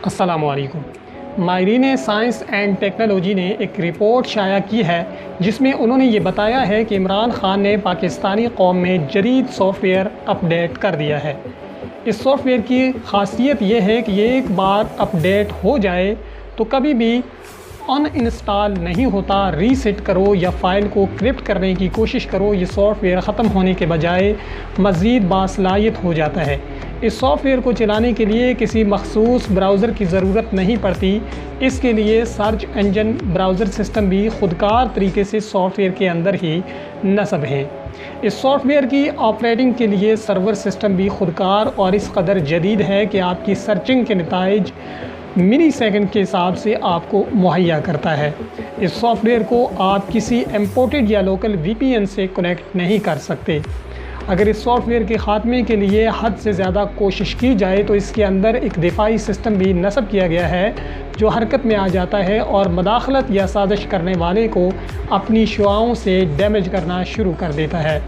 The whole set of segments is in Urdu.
السلام علیکم۔ ماہرین سائنس اینڈ ٹیکنالوجی نے ایک رپورٹ شائع کی ہے جس میں انہوں نے یہ بتایا ہے کہ عمران خان نے پاکستانی قوم میں جدید سافٹ ویئر اپ ڈیٹ کر دیا ہے۔ اس سافٹ ویئر کی خاصیت یہ ہے کہ یہ ایک بار اپ ڈیٹ ہو جائے تو کبھی بھی ان انسٹال نہیں ہوتا۔ ریسیٹ کرو یا فائل کو کرپٹ کرنے کی کوشش کرو، یہ سافٹ ویئر ختم ہونے کے بجائے مزید باصلاحیت ہو جاتا ہے۔ اس سافٹ ویئر کو چلانے کے لیے کسی مخصوص براؤزر کی ضرورت نہیں پڑتی، اس کے لیے سرچ انجن براؤزر سسٹم بھی خودکار طریقے سے سافٹ ویئر کے اندر ہی نصب ہیں۔ اس سافٹ ویئر کی آپریٹنگ کے لیے سرور سسٹم بھی خودکار اور اس قدر جدید ہے کہ آپ کی سرچنگ کے نتائج منی سیکنڈ کے حساب سے آپ کو مہیا کرتا ہے۔ اس سافٹ ویئر کو آپ کسی امپورٹڈ یا لوکل وی پی این سے کنیکٹ نہیں کر سکتے۔ اگر اس سافٹ ویئر کے خاتمے کے لیے حد سے زیادہ کوشش کی جائے تو اس کے اندر ایک دفاعی سسٹم بھی نصب کیا گیا ہے جو حرکت میں آ جاتا ہے اور مداخلت یا سازش کرنے والے کو اپنی شعاعوں سے ڈیمیج کرنا شروع کر دیتا ہے۔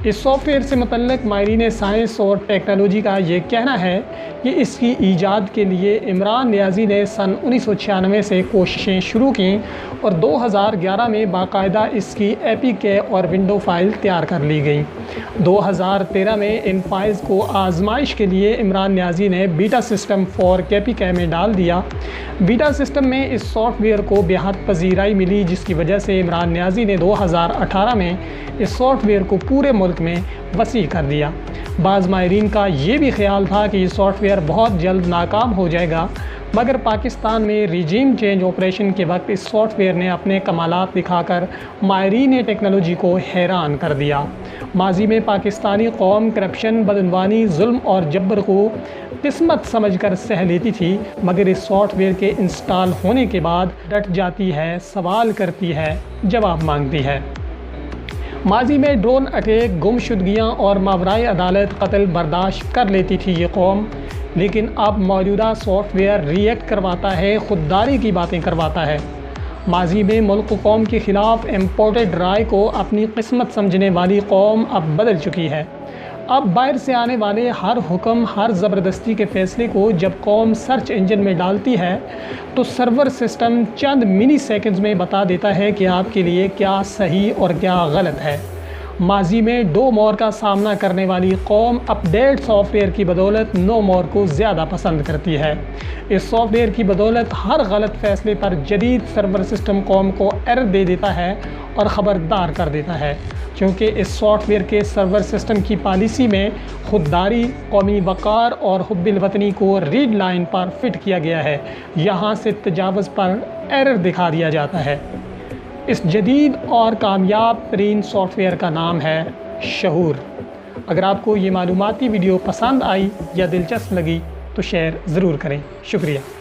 اس سافٹ ویئر سے متعلق ماہرین سائنس اور ٹیکنالوجی کا یہ کہنا ہے کہ اس کی ایجاد کے لیے عمران نیازی نے سن 1996 سے کوششیں شروع کیں اور 2011 میں باقاعدہ اس کی اے پی کے اور ونڈو فائل تیار کر لی گئیں۔ 2013 میں ان فائلز کو آزمائش کے لیے عمران نیازی نے بیٹا سسٹم فور کے پی کے میں ڈال دیا۔ بیٹا سسٹم میں اس سافٹ ویئر کو بے حد پذیرائی ملی، جس کی وجہ سے عمران نیازی نے 2018 میں اس سافٹ ویئر کو پورے ملک میں وسیع کر دیا۔ بعض ماہرین کا یہ بھی خیال تھا کہ یہ سافٹ ویئر بہت جلد ناکام ہو جائے گا، مگر پاکستان میں ریجیم چینج آپریشن کے وقت اس سافٹ ویئر نے اپنے کمالات دکھا کر ماہرین ٹیکنالوجی کو حیران کر دیا۔ ماضی میں پاکستانی قوم کرپشن، بدعنوانی، ظلم اور جبر کو قسمت سمجھ کر سہ لیتی تھی، مگر اس سافٹ ویئر کے انسٹال ہونے کے بعد ڈٹ جاتی ہے، سوال کرتی ہے، جواب مانگتی ہے۔ ماضی میں ڈرون اٹیک، گم شدگیاں اور ماورائے عدالت قتل برداشت کر لیتی تھی یہ قوم، لیکن اب موجودہ سافٹ ویئر ری ایکٹ کرواتا ہے، خودداری کی باتیں کرواتا ہے۔ ماضی میں ملک و قوم کے خلاف امپورٹڈ رائے کو اپنی قسمت سمجھنے والی قوم اب بدل چکی ہے۔ اب باہر سے آنے والے ہر حکم، ہر زبردستی کے فیصلے کو جب قوم سرچ انجن میں ڈالتی ہے تو سرور سسٹم چند منی سیکنڈز میں بتا دیتا ہے کہ آپ کے لیے کیا صحیح اور کیا غلط ہے۔ ماضی میں ڈو مور کا سامنا کرنے والی قوم اپ ڈیٹ سافٹ ویئر کی بدولت نو مور کو زیادہ پسند کرتی ہے۔ اس سافٹ ویئر کی بدولت ہر غلط فیصلے پر جدید سرور سسٹم قوم کو ایرر دے دیتا ہے اور خبردار کر دیتا ہے، کیونکہ اس سافٹ ویئر کے سرور سسٹم کی پالیسی میں خودداری، قومی وقار اور حب الوطنی کو ریڈ لائن پر فٹ کیا گیا ہے۔ یہاں سے تجاوز پر ایرر دکھا دیا جاتا ہے۔ اس جدید اور کامیاب ترین سافٹ ویئر کا نام ہے شعور۔ اگر آپ کو یہ معلوماتی ویڈیو پسند آئی یا دلچسپ لگی تو شیئر ضرور کریں۔ شکریہ۔